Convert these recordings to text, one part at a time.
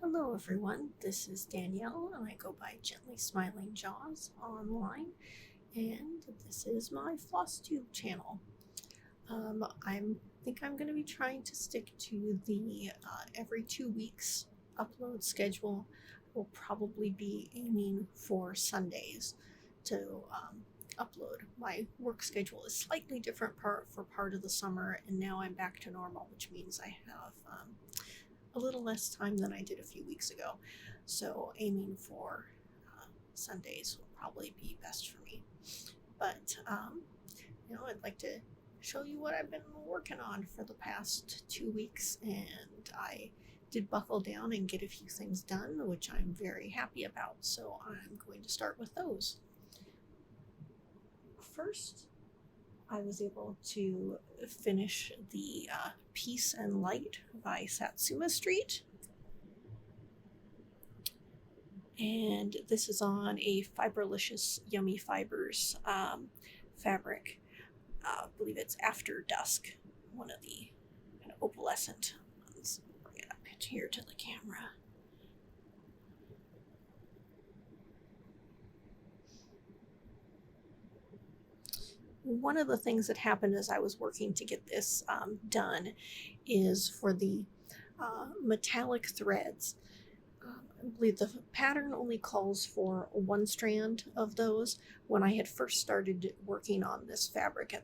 Hello everyone, this is Danielle and I go by Gently Smiling Jaws online, and this is my Flosstube channel. I think I'm going to be trying to stick to the every 2 weeks upload schedule. Will probably be aiming for Sundays to upload. My work schedule is slightly different for part of the summer, and now I'm back to normal, which means I have a little less time than I did a few weeks ago. So aiming for Sundays will probably be best for me. But I'd like to show you what I've been working on for the past 2 weeks, and I did buckle down and get a few things done, which I'm very happy about. So I'm going to start with those. First, I was able to finish the Peace and Light by Satsuma Street. And this is on a Fiberlicious Yummy Fibers fabric. I believe it's After Dusk, one of the kind of opalescent ones. Bring it up here to the camera. One of the things that happened as I was working to get this done is for the metallic threads. I believe the pattern only calls for one strand of those. When I had first started working on this fabric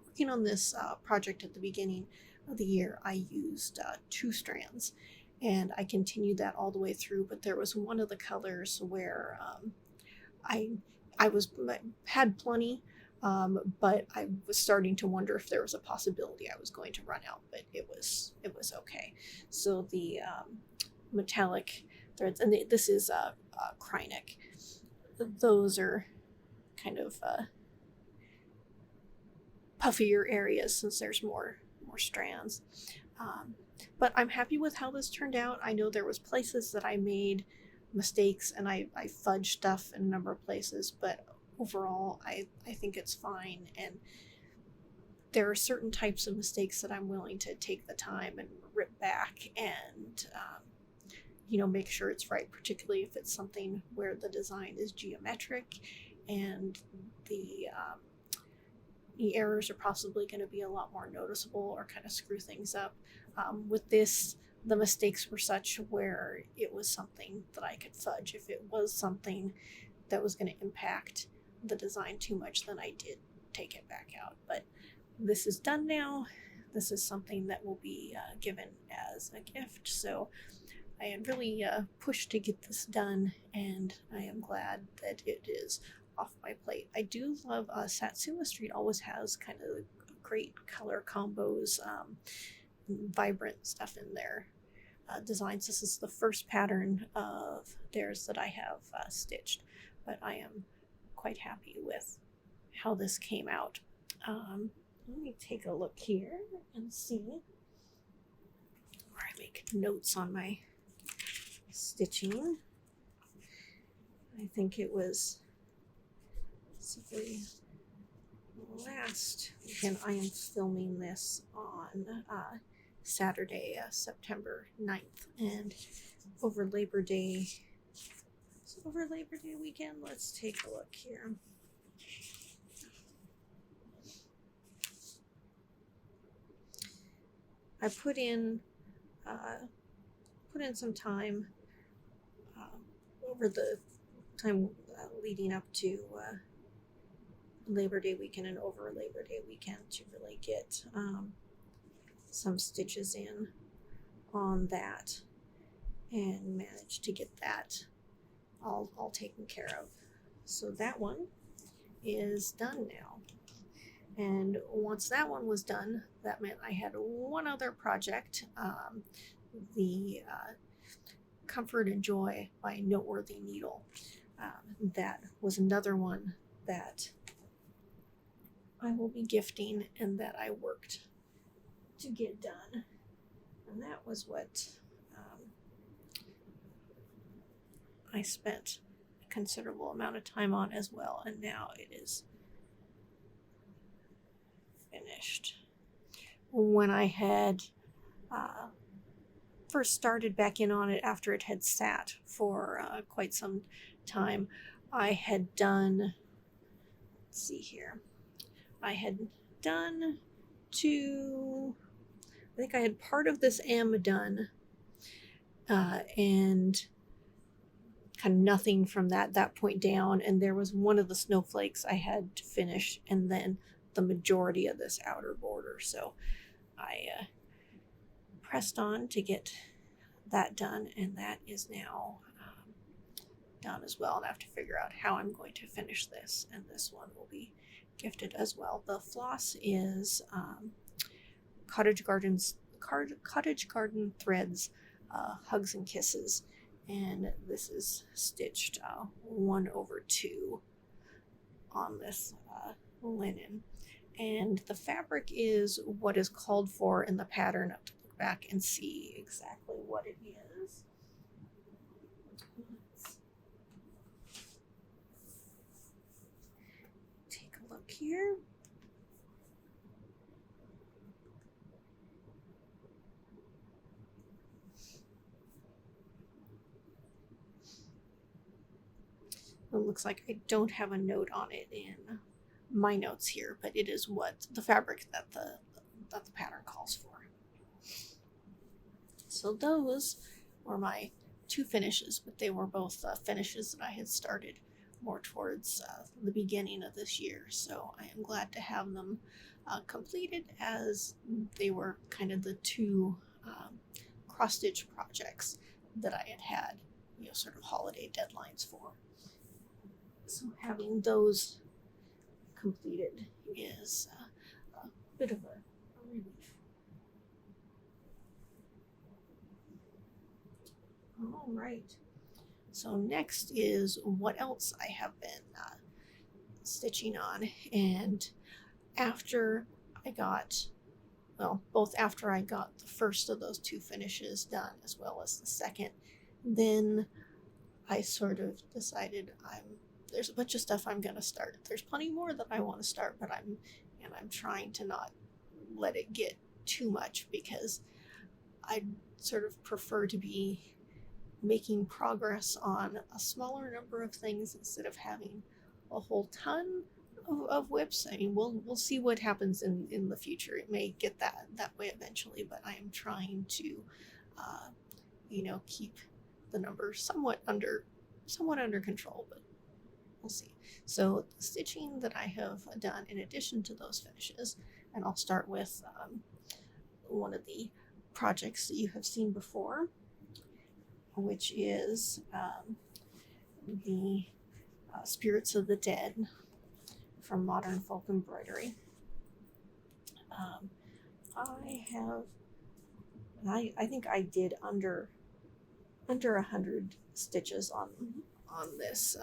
working on this project at the beginning of the year, I used 2 strands, and I continued that all the way through. But there was one of the colors where I had plenty. But I was starting to wonder if there was a possibility I was going to run out, but it was okay. So the metallic threads, and this is Krynic. Those are kind of puffier areas since there's more strands. But I'm happy with how this turned out. I know there was places that I made mistakes and I fudged stuff in a number of places, but overall, I think it's fine, and there are certain types of mistakes that I'm willing to take the time and rip back and make sure it's right, particularly if it's something where the design is geometric and the errors are possibly going to be a lot more noticeable or kind of screw things up. With this, the mistakes were such where it was something that I could fudge. If it was something that was going to impact the design too much, then I did take it back out. But this is done now. This is something that will be given as a gift. So I had really pushed to get this done, and I am glad that it is off my plate. I do love Satsuma Street always has kind of great color combos, vibrant stuff in their designs. This is the first pattern of theirs that I have stitched, but I am quite happy with how this came out. Let me take a look here and see where I make notes on my stitching. I think it was last weekend. I am filming this on Saturday, September 9th, and over Labor Day weekend. Let's take a look here. I put in some time over the time leading up to Labor Day weekend and over Labor Day weekend to really get some stitches in on that and managed to get that all taken care of. So that one is done now. And once that one was done, that meant I had one other project, the Comfort and Joy by Noteworthy Needle. That was another one that I will be gifting and that I worked to get done. And that was what I spent a considerable amount of time on as well, and now it is finished. When I had first started back in on it after it had sat for quite some time, I had done, let's see here, I had done I think I had part of this M done, and kind of nothing from that point down, and there was one of the snowflakes I had to finish, and then the majority of this outer border. So I pressed on to get that done, and that is now done as well. And I have to figure out how I'm going to finish this, and this one will be gifted as well. The floss is Cottage Garden Threads, Hugs and Kisses, and this is stitched 1/2 on this linen, and the fabric is what is called for in the pattern. I have to look back and see exactly what it is. Let's take a look here. It looks like I don't have a note on it in my notes here, but it is what the fabric that the pattern calls for. So those were my 2 finishes, but they were both finishes that I had started more towards the beginning of this year. So I am glad to have them completed, as they were kind of the 2 cross-stitch projects that I had, sort of holiday deadlines for. So having those completed is a bit of a relief. All right. So next is what else I have been stitching on. And after I got, both after I got the first of those 2 finishes done, as well as the second, then I sort of decided there's a bunch of stuff I'm going to start. There's plenty more that I want to start, but I'm trying to not let it get too much, because I sort of prefer to be making progress on a smaller number of things instead of having a whole ton of whips. I mean, we'll see what happens in the future. It may get that way eventually, but I am trying to keep the numbers somewhat under control, but we'll see. So the stitching that I have done in addition to those finishes, and I'll start with one of the projects that you have seen before, which is the Spirits of the Dead from Modern Folk Embroidery. I think I did under 100 stitches on this,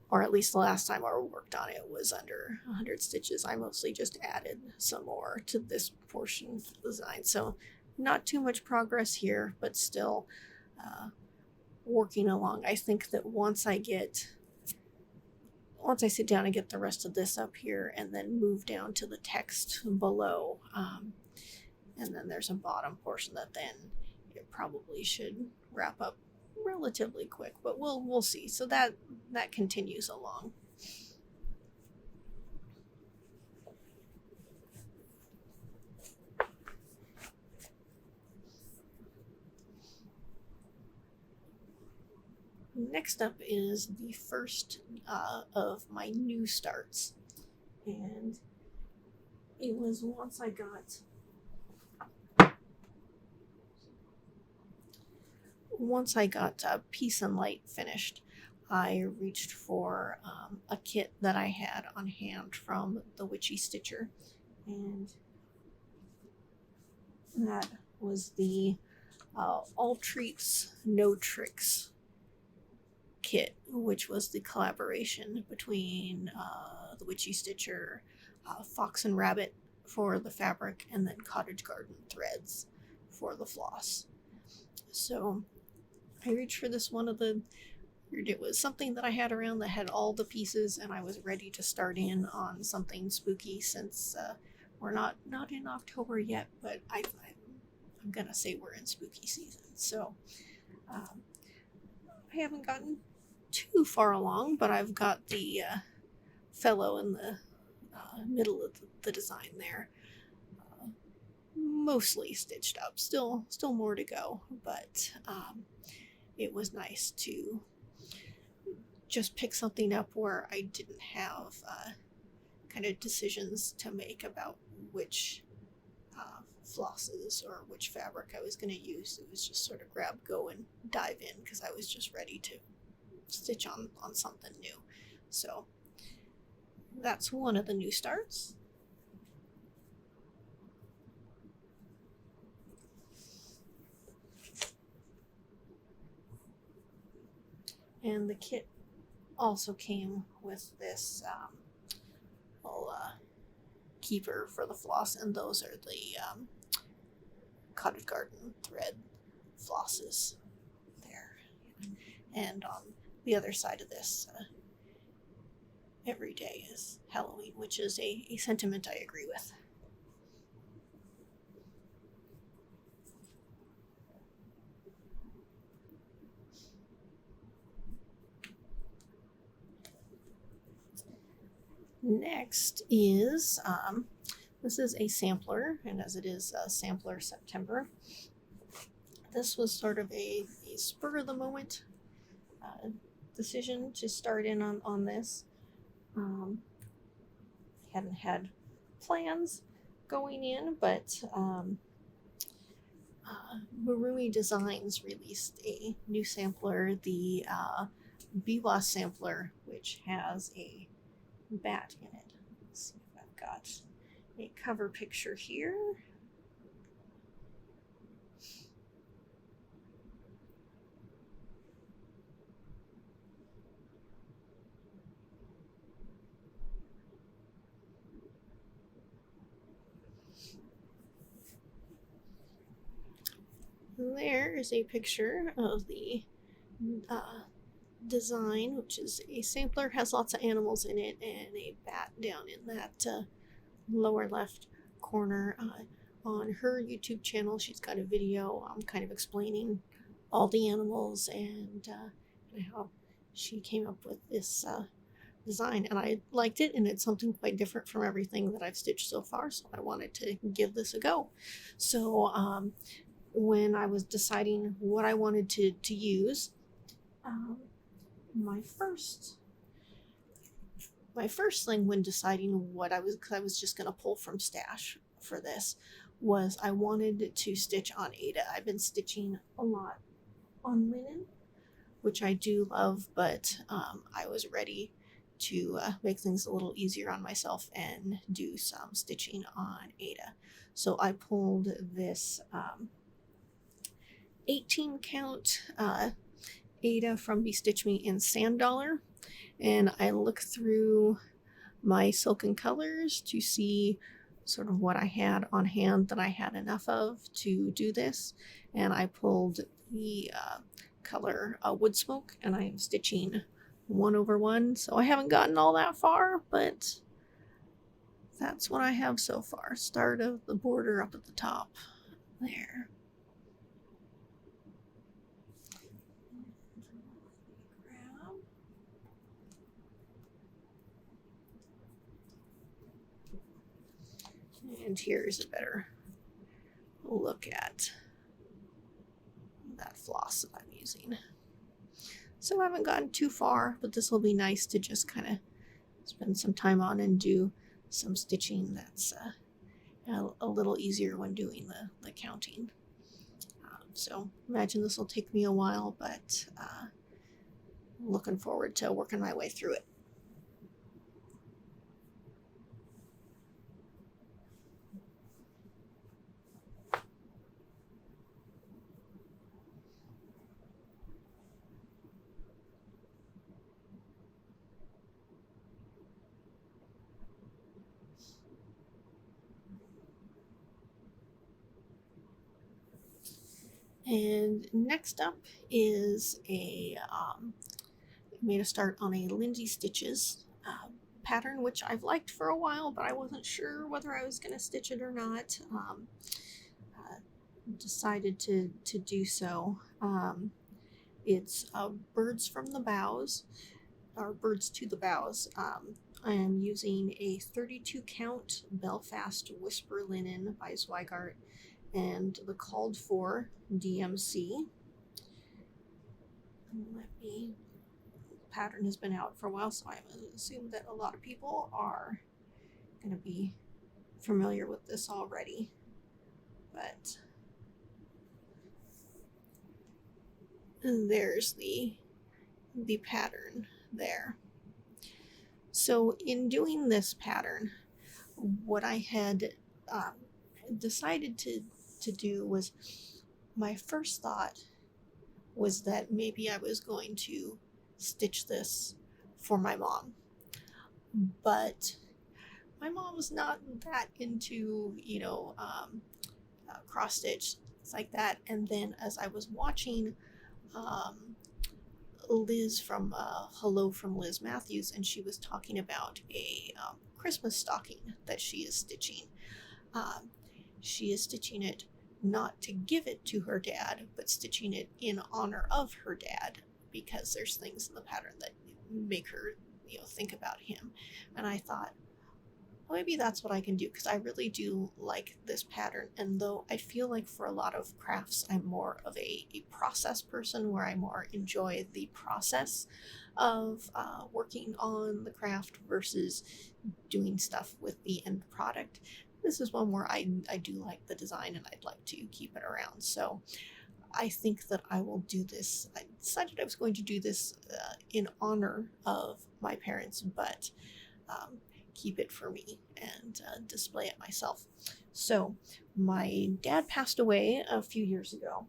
or at least the last time I worked on it was under 100 stitches. I mostly just added some more to this portion of the design, so not too much progress here, but still working along. I think that once I sit down and get the rest of this up here, and then move down to the text below, and then there's a bottom portion that then it probably should wrap up relatively quick, but we'll see. So that continues along. Next up is the first of my new starts, and it was once I got Peace and Light finished, I reached for a kit that I had on hand from the Witchy Stitcher, and that was the All Treats No Tricks kit, which was the collaboration between the Witchy Stitcher, Fox and Rabbit for the fabric, and then Cottage Garden Threads for the floss. So I reached for this it was something that I had around that had all the pieces, and I was ready to start in on something spooky, since we're not in October yet, but I'm I'm gonna say we're in spooky season. So I haven't gotten too far along, but I've got the fellow in the middle of the design there. Mostly stitched up. Still more to go, but it was nice to just pick something up where I didn't have kind of decisions to make about which flosses or which fabric I was going to use. It was just sort of grab, go, and dive in because I was just ready to stitch on something new. So that's one of the new starts. And the kit also came with this little keeper for the floss, and those are the Cottage Garden thread flosses there. And on the other side of this, every day is Halloween, which is a sentiment I agree with. Next is, this is a sampler, and as it is Sampler September, this was sort of a spur of the moment decision to start in on this. Hadn't had plans going in, but Marroomy Designs released a new sampler, the Bivas sampler, which has a bat in it. Let's see if I've got a cover picture here. There is a picture of the design, which is a sampler, has lots of animals in it, and a bat down in that lower left corner. On her YouTube channel, she's got a video kind of explaining all the animals and how she came up with this design, and I liked it, and it's something quite different from everything that I've stitched so far, so I wanted to give this a go. So when I was deciding what I wanted to use, my first thing when deciding what because I was just going to pull from stash for this, was I wanted to stitch on Ada. I've been stitching a lot on linen, which I do love, but I was ready to make things a little easier on myself and do some stitching on Ada. So I pulled this 18 count Ada from Be Stitch Me in Sand Dollar, and I looked through my Silken Colors to see sort of what I had on hand that I had enough of to do this, and I pulled the color Wood Smoke, and I am stitching 1/1, so I haven't gotten all that far, but that's what I have so far. Start of the border up at the top there. And here's a better look at that floss that I'm using. So I haven't gotten too far, but this will be nice to just kind of spend some time on and do some stitching that's a little easier when doing the counting. So imagine this will take me a while, but looking forward to working my way through it. And next up is made a start on a Lindy Stitches pattern, which I've liked for a while, but I wasn't sure whether I was going to stitch it or not. decided to do so. It's Birds from the Boughs, or Birds to the Boughs. I am using a 32 count Belfast Whisper Linen by Zweigart and the called for DMC. Pattern has been out for a while, so I assume that a lot of people are going to be familiar with this already. But there's the pattern there. So in doing this pattern, what I had decided to do was, my first thought was that maybe I was going to stitch this for my mom. But my mom's not that into, cross stitch, things like that. And then as I was watching Liz from Hello from Liz Matthews, and she was talking about a Christmas stocking that she is stitching. She is stitching it not to give it to her dad, but stitching it in honor of her dad, because there's things in the pattern that make her, think about him. And I thought, well, maybe that's what I can do, because I really do like this pattern. And though I feel like for a lot of crafts, I'm more of a process person, where I more enjoy the process of working on the craft versus doing stuff with the end product. This is one where I do like the design, and I'd like to keep it around. So I think that I will do this. I decided I was going to do this in honor of my parents, but keep it for me and display it myself. So my dad passed away a few years ago,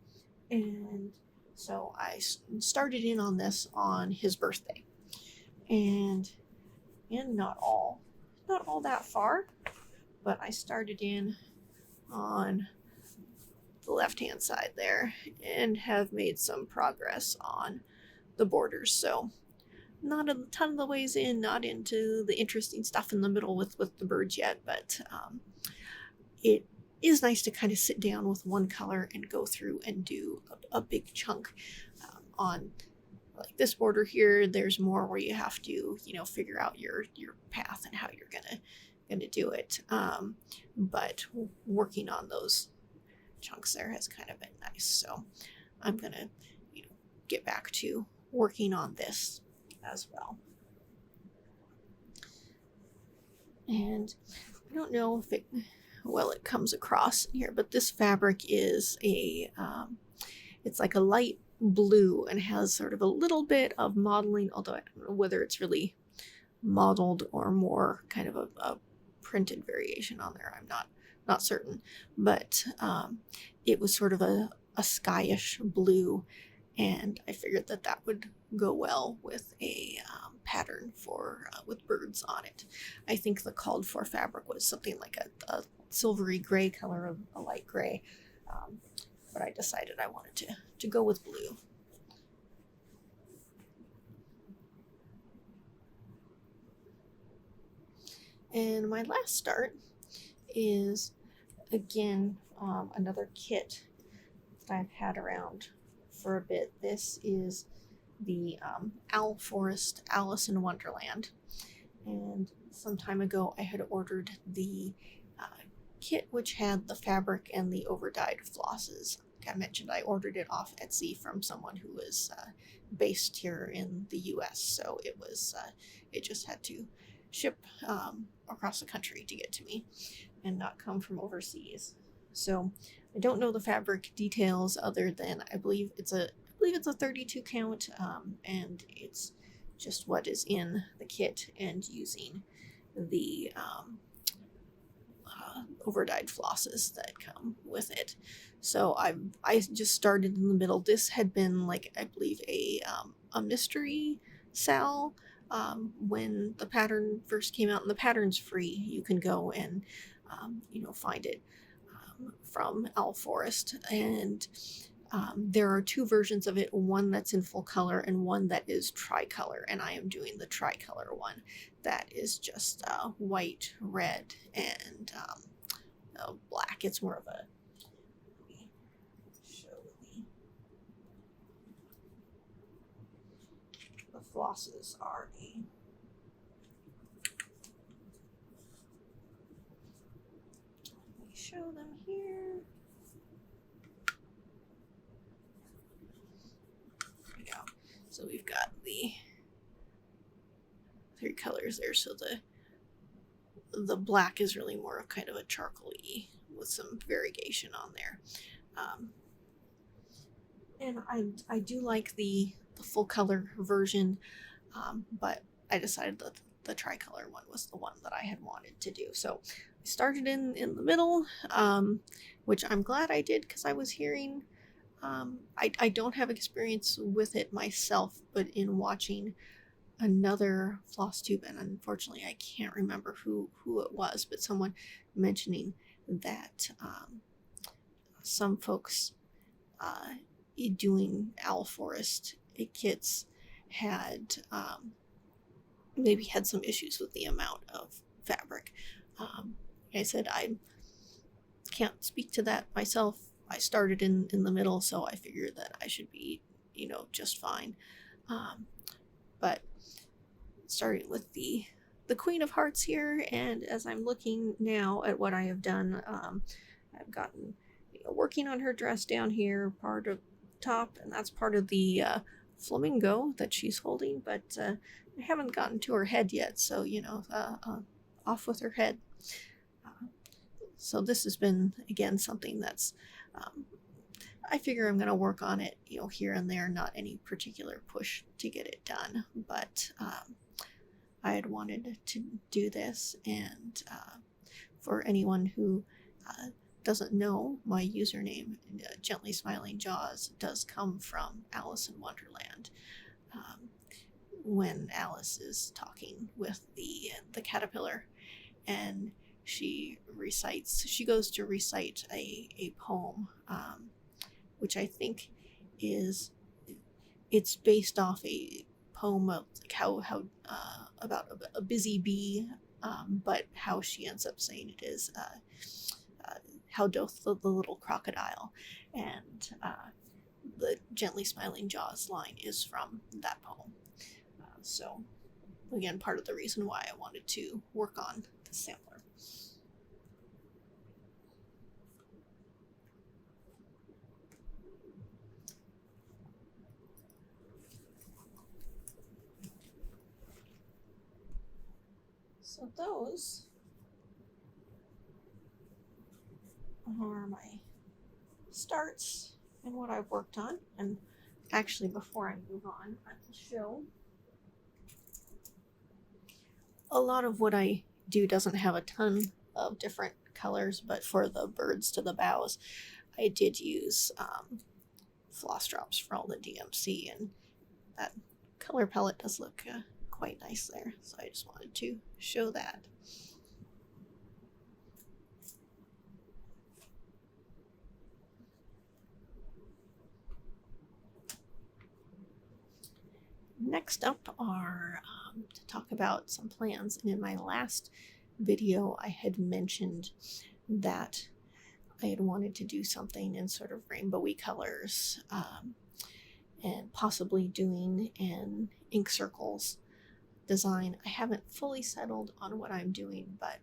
and so I started in on this on his birthday, and not all that far, but I started in on the left-hand side there and have made some progress on the borders. So not a ton of the ways in, not into the interesting stuff in the middle with the birds yet, but it is nice to kind of sit down with one color and go through and do a big chunk. On like this border here, there's more where you have to, figure out your path and how you're gonna do it. But working on those chunks there has kind of been nice. So I'm gonna, get back to working on this as well. And I don't know if it comes across here, but this fabric is it's like a light blue and has sort of a little bit of modeling, although I don't know whether it's really modeled or more kind of a printed variation on there. I'm not certain, but it was sort of a skyish blue, and I figured that would go well with a pattern for with birds on it. I think the called for fabric was something like a silvery gray color, a light gray, but I decided I wanted to go with blue. And my last start is, again, another kit that I've had around for a bit. This is the Owl Forest Alice in Wonderland. And some time ago I had ordered the kit which had the fabric and the overdyed flosses. Like I mentioned, I ordered it off Etsy from someone who was based here in the US, so it just had to ship across the country to get to me and not come from overseas. So I don't know the fabric details other than I believe it's a 32 count, and it's just what is in the kit and using the overdyed flosses that come with it. So I just started in the middle. This had been like, I believe, a mystery sale when the pattern first came out, and the pattern's free. You can go and find it from Owl Forest, and there are two versions of it, one that's in full color and one that is tricolor, and I am doing the tricolor one that is just white, red, and black. It's more of a, flosses are a let me show them here. There we go. So we've got the 3 colors there. So the black is really more of kind of a charcoal-y with some variegation on there. And I do like the full color version, but I decided that the tricolor one was the one that I had wanted to do. So I started in the middle, which I'm glad I did, because I was hearing, I don't have experience with it myself, but in watching another Flosstube, and unfortunately I can't remember who it was, but someone mentioning that some folks doing owl forest kits had maybe had some issues with the amount of fabric. Like I said, I can't speak to that myself. I started in the middle, so I figured that I should be, just fine. But starting with the Queen of Hearts here, and as I'm looking now at what I have done, I've gotten working on her dress down here, part of top, and that's part of the flamingo that she's holding, but I haven't gotten to her head yet, so off with her head. So this has been, again, something that's I figure I'm going to work on it, here and there, not any particular push to get it done, but I had wanted to do this, and for anyone who doesn't know, my username, Gently Smiling Jaws, does come from Alice in Wonderland, when Alice is talking with the caterpillar, and she goes to recite a poem, which I think it's based off a poem of like how about a busy bee, but how she ends up saying it is how doth the little crocodile, and the Gently Smiling Jaws line is from that poem. So again, part of the reason why I wanted to work on the sampler. So those are my starts and what I've worked on. And actually, before I move on, I will show a lot of what I do doesn't have a ton of different colors, but for the birds to the boughs, I did use floss drops for all the DMC, and that color palette does look quite nice there, so I just wanted to show that. Next up are to talk about some plans, and in my last video I had mentioned that I had wanted to do something in sort of rainbowy colors, and possibly doing an ink circles design. I haven't fully settled on what I'm doing, but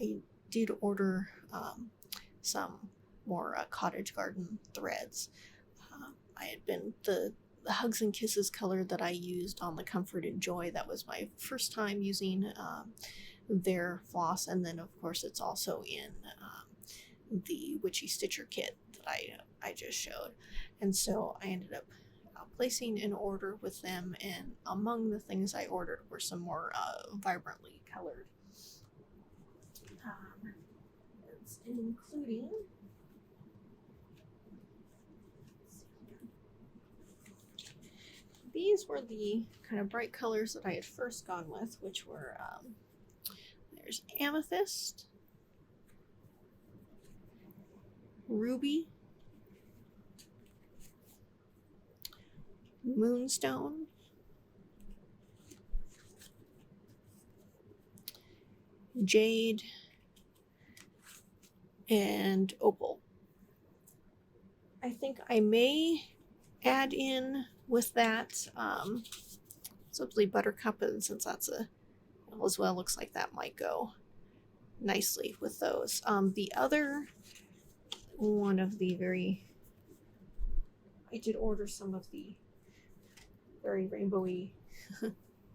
I did order some more cottage garden threads. I had been the Hugs and Kisses color that I used on the Comfort and Joy. That was my first time using their floss, and then of course it's also in the Witchy Stitcher kit that I just showed, and so I ended up placing an order with them, and among the things I ordered were some more vibrantly colored, including these were the kind of bright colors that I had first gone with, which were there's Amethyst, Ruby, Moonstone, Jade, and Opal. I think I may add in with that simply Buttercup, and since that's a as well, looks like that might go nicely with those. The other one of the I did order some of the very rainbowy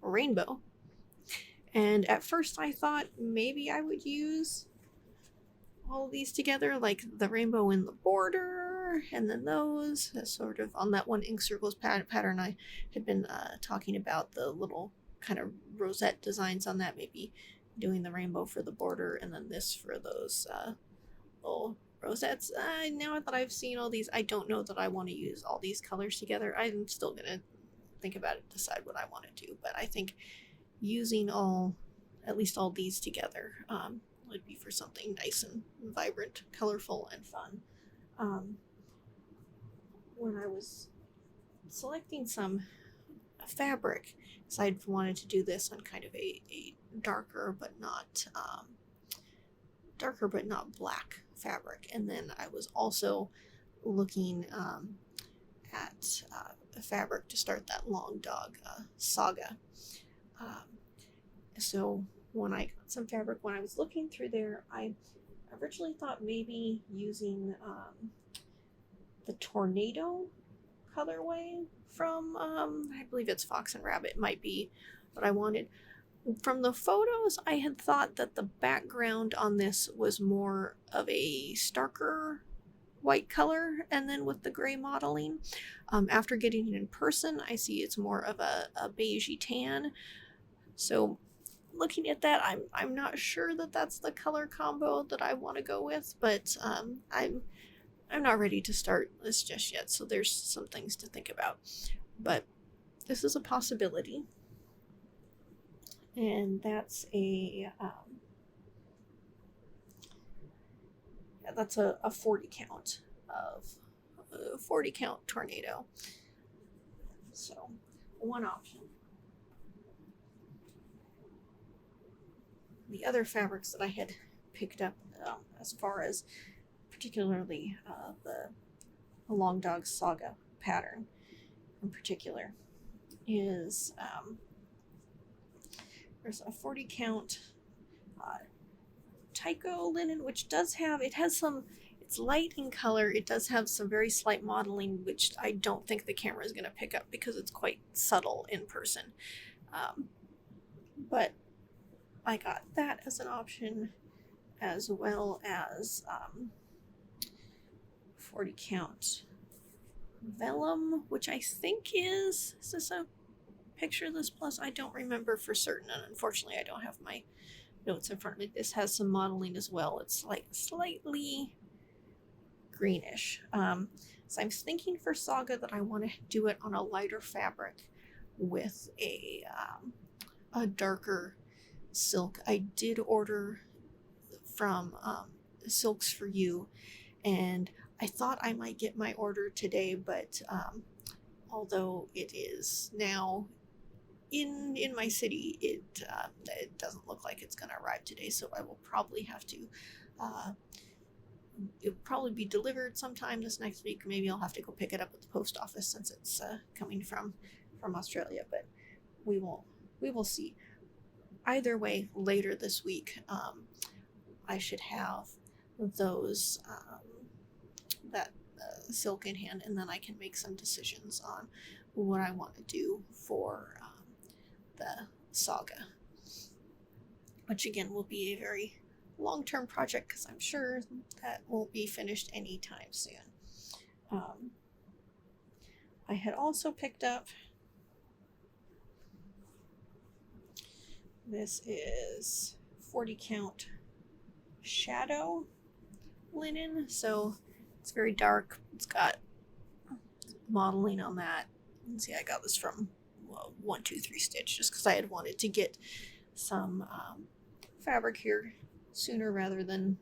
rainbow, and at first I thought maybe I would use all of these together, like the rainbow in the border, and then those sort of on that one ink circles pattern I had been talking about, the little kind of rosette designs on that, maybe doing the rainbow for the border and then this for those little rosettes. Now that I've seen all these, I don't know that I want to use all these colors together. I'm still gonna think about it, decide what I want to do, but I think using at least all these together would be for something nice and vibrant, colorful, and fun. When I was selecting some fabric, because I wanted to do this on kind of a darker but not black fabric, and then I was also looking at a fabric to start that long dog SAGA. So when I got some fabric, when I was looking through there, I originally thought maybe using the Tornado colorway from I believe it's Fox and Rabbit might be what I wanted. From the photos, I had thought that the background on this was more of a starker white color, and then with the gray modeling, after getting it in person, I see it's more of a beigey tan. So looking at that, I'm not sure that that's the color combo that I want to go with, but I'm not ready to start this just yet, so there's some things to think about. But this is a possibility, and that's a 40 count of 40 count Tornado. So one option. The other fabrics that I had picked up, as far as particularly the Long Dog SAGA pattern in particular, is there's a 40 count Tyco linen, which it's light in color. It does have some very slight modeling, which I don't think the camera is going to pick up because it's quite subtle in person. But I got that as an option, as well as 40 count vellum, which I think is this a picture of this plus? I don't remember for certain, and unfortunately I don't have my notes in front of me. This has some modeling as well. It's like slightly greenish. So I'm thinking for SAGA that I want to do it on a lighter fabric with a darker silk. I did order from Silks for You, and I thought I might get my order today, but although it is now in my city, it doesn't look like it's going to arrive today, so I will probably have to it'll probably be delivered sometime this next week. Maybe I'll have to go pick it up at the post office since it's coming from Australia, but we will see. Either way, later this week, I should have those that silk in hand, and then I can make some decisions on what I want to do for the SAGA, which again will be a very long-term project because I'm sure that won't be finished anytime soon. I had also picked up, this is 40 count shadow linen, so it's very dark. It's got modeling on that. You can see I got this from 123 Stitch just because I had wanted to get some fabric here sooner rather than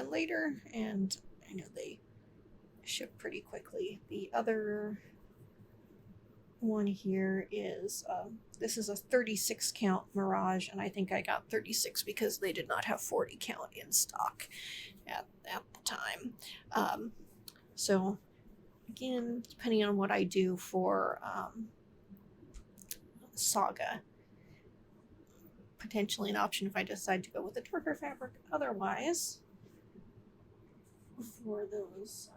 later, and I know they ship pretty quickly. The other one here is this is a 36 count Mirage, and I think I got 36 because they did not have 40 count in stock at the time. So again, depending on what I do for SAGA. Potentially an option if I decide to go with a darker fabric. Otherwise, for those,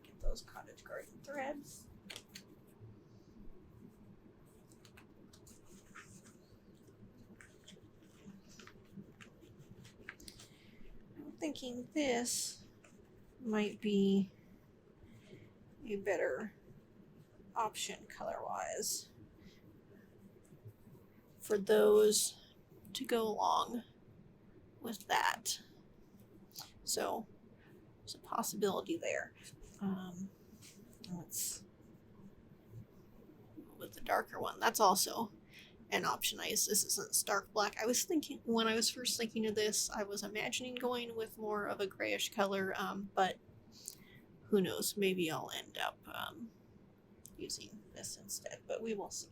get those cottage garden threads. I'm thinking this might be a better option color-wise for those to go along with that. So there's a possibility there. Let's with the darker one. That's also an option. This isn't stark black. I was thinking when I was first thinking of this, I was imagining going with more of a grayish color, but who knows? Maybe I'll end up using this instead, but we will see.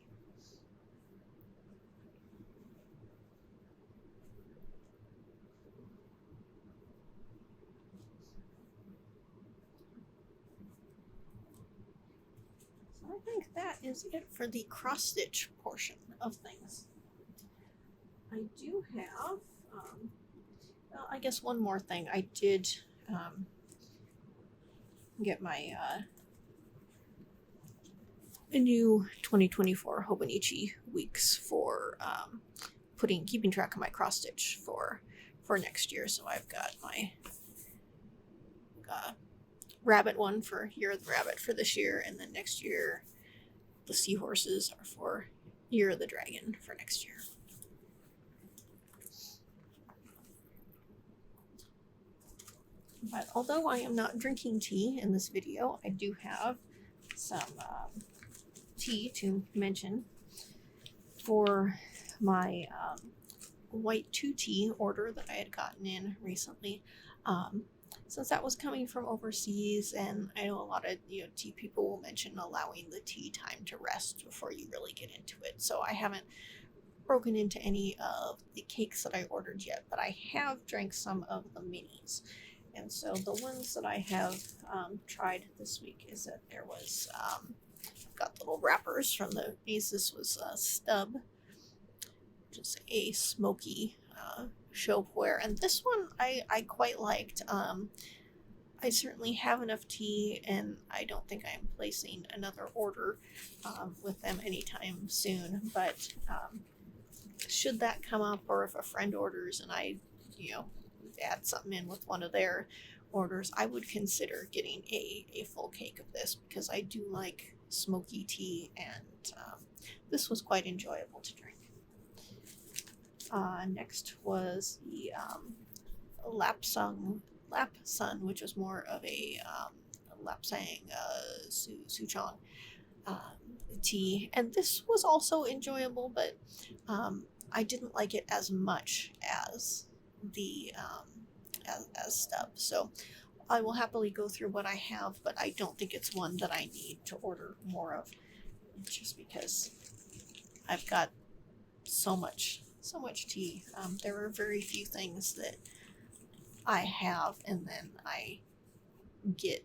I think that is it for the cross stitch portion of things. I do have, well, I guess one more thing. I did get my a new 2024 Hobonichi weeks for keeping track of my cross stitch for next year. So I've got my rabbit one for Year of the Rabbit for this year, and then next year the seahorses are for Year of the Dragon for next year. But although I am not drinking tea in this video, I do have some tea to mention for my white 2 tea order that I had gotten in recently. Since that was coming from overseas, and I know a lot of tea people will mention allowing the tea time to rest before you really get into it. So I haven't broken into any of the cakes that I ordered yet, but I have drank some of the minis. And so the ones that I have tried this week is that there was, got little wrappers from the minis. This was Stub, which is a smoky showware, and this one I quite liked. I certainly have enough tea, and I don't think I'm placing another order with them anytime soon, but should that come up, or if a friend orders and I add something in with one of their orders, I would consider getting a full cake of this, because I do like smoky tea, and this was quite enjoyable to drink. Next was the Lapsang, which was more of a Lapsang Souchong tea, and this was also enjoyable, but I didn't like it as much as the as Stub. So I will happily go through what I have, but I don't think it's one that I need to order more of, just because I've got so much tea. There are very few things that I have and then I get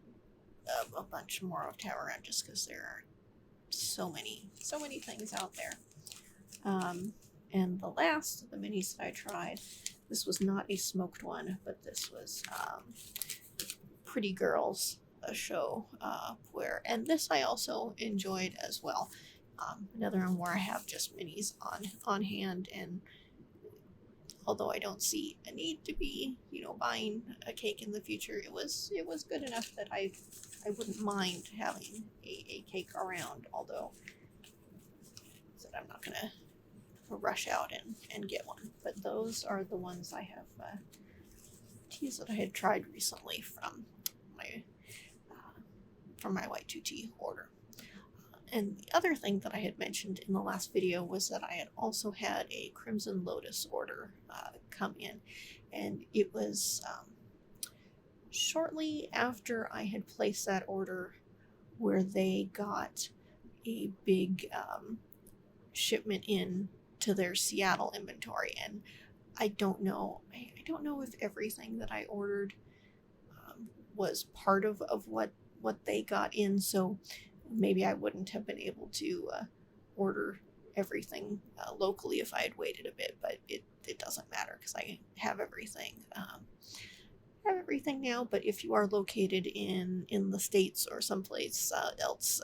a bunch more of to have around, just because there are so many things out there. And the last of the minis that I tried, this was not a smoked one, but this was Pretty Girls, a show where, and this I also enjoyed as well. Another one where I have just minis on hand, and although I don't see a need to be buying a cake in the future, it was good enough that I wouldn't mind having a cake around, although that I'm not gonna rush out and get one. But those are the ones I have teas that I had tried recently from my white 2 tea order. And the other thing that I had mentioned in the last video was that I had also had a Crimson Lotus order come in, and it was shortly after I had placed that order where they got a big shipment in to their Seattle inventory, and I don't know if everything that I ordered was part of what they got in, so maybe I wouldn't have been able to order everything locally if I had waited a bit, but it doesn't matter because I have everything. Now, but if you are located in the States or someplace else,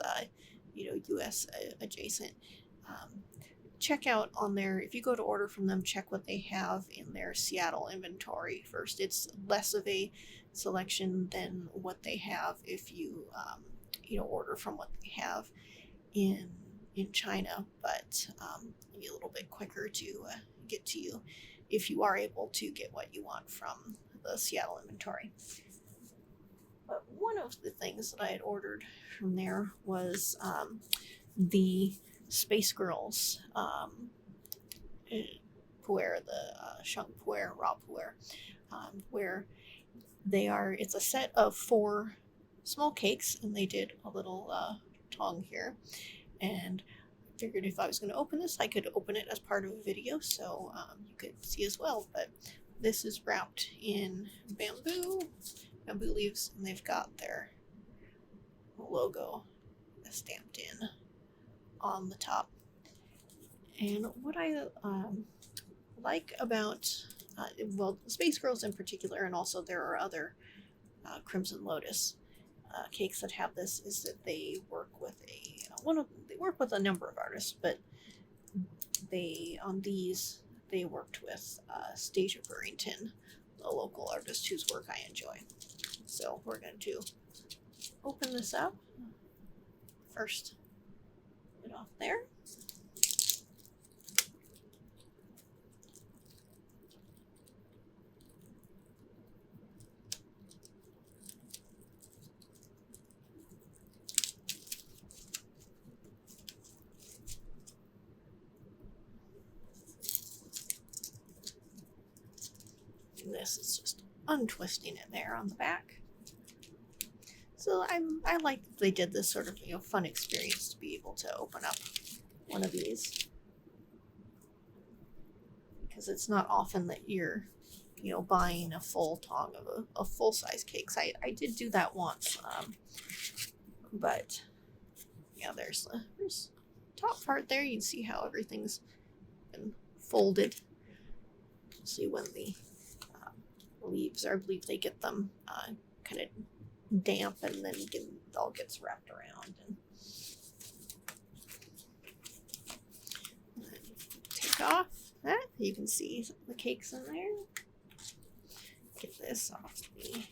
US adjacent, check out on their, if you go to order from them, check what they have in their Seattle inventory first. It's less of a selection than what they have if you order from what they have in China, but maybe a little bit quicker to get to you if you are able to get what you want from the Seattle inventory. But one of the things that I had ordered from there was the Space Girls puer, the shunk puer, raw puer, where they are, it's a set of 4 small cakes, and they did a little tong here, and figured if I was going to open this, I could open it as part of a video so you could see as well. But this is wrapped in bamboo leaves, and they've got their logo stamped in on the top. And what I like about Space Girls in particular, and also there are other Crimson Lotus cakes that have this, is that they work with a number of artists, but they worked with Stasia Burrington, a local artist whose work I enjoy. So we're going to open this up first. Get off there. This is just untwisting it there on the back. So I like that they did this sort of fun experience to be able to open up one of these, because it's not often that you're buying a full tong of a full size cakes. I did do that once, but yeah, there's the top part there. You can see how everything's been folded. See when the leaves, I believe they get them kind of damp, and then it all gets wrapped around. And then take off that. You can see the cakes in there. Get this off the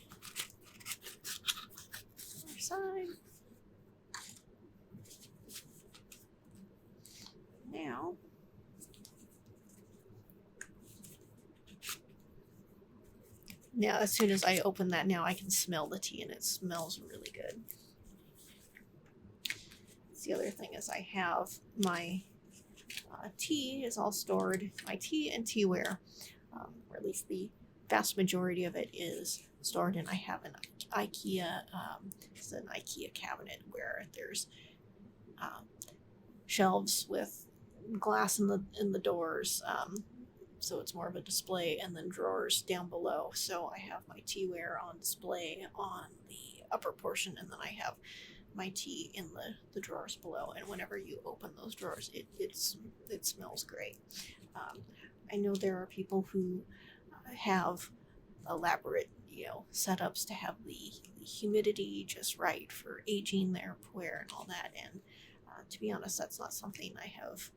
other side. Now, as soon as I open that now, I can smell the tea, and it smells really good. That's the other thing, is I have my tea is all stored, my tea and teaware, or at least the vast majority of it is stored, and I have an IKEA, it's an IKEA cabinet where there's shelves with glass in the doors, so it's more of a display, and then drawers down below. So I have my teaware on display on the upper portion, and then I have my tea in the drawers below. And whenever you open those drawers, it smells great. I know there are people who have elaborate setups to have the humidity just right for aging their puer and all that, and to be honest, that's not something I have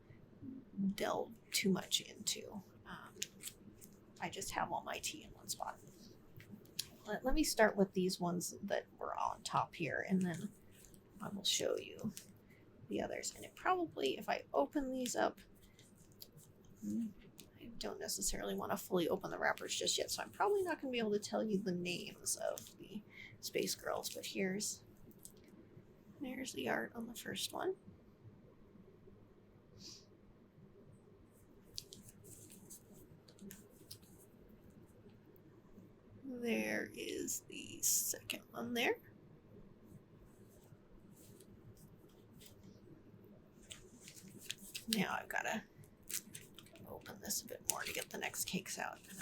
delved too much into. I just have all my tea in one spot. Let me start with these ones that were on top here, and then I will show you the others. And it probably, if I open these up, I don't necessarily want to fully open the wrappers just yet, so I'm probably not going to be able to tell you the names of the Space Girls, but there's the art on the first one. There is the second one there. Now I've got to open this a bit more to get the next cakes out. And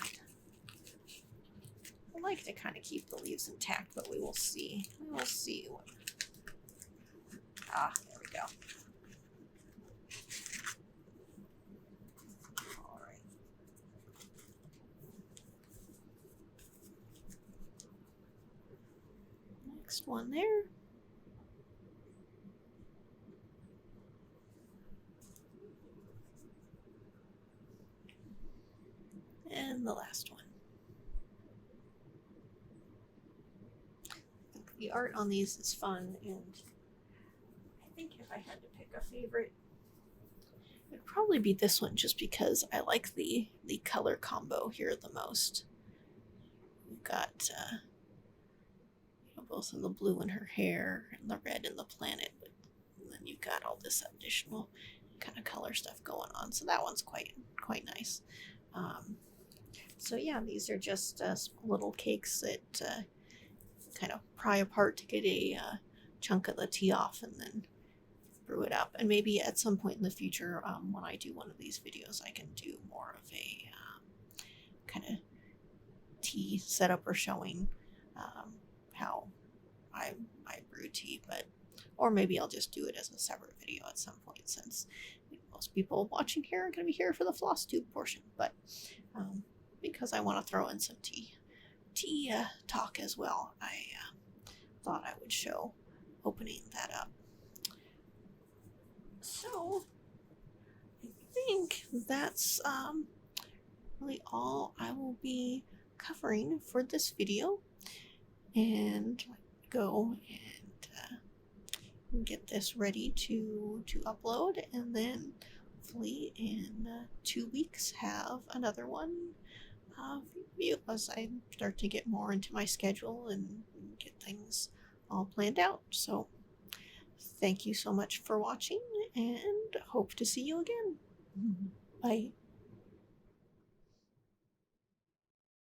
I like to kind of keep the leaves intact, but we will see. We will see what. There we go. next one there. And the last one. The art on these is fun, and I think if I had to pick a favorite, it'd probably be this one, just because I like the color combo here the most. We've got both in the blue in her hair and the red in the planet, but then you've got all this additional kind of color stuff going on. So that one's quite nice. So yeah, these are just little cakes that kind of pry apart to get a chunk of the tea off and then brew it up. And maybe at some point in the future, when I do one of these videos, I can do more of a kind of tea setup or showing how I brew tea, or maybe I'll just do it as a separate video at some point, since most people watching here are going to be here for the Flosstube portion. But because I want to throw in some tea talk as well, I thought I would show opening that up. So I think that's really all I will be covering for this video, and go and get this ready to upload, and then hopefully in 2 weeks have another one for you as I start to get more into my schedule and get things all planned out. So thank you so much for watching, and hope to see you again. Bye.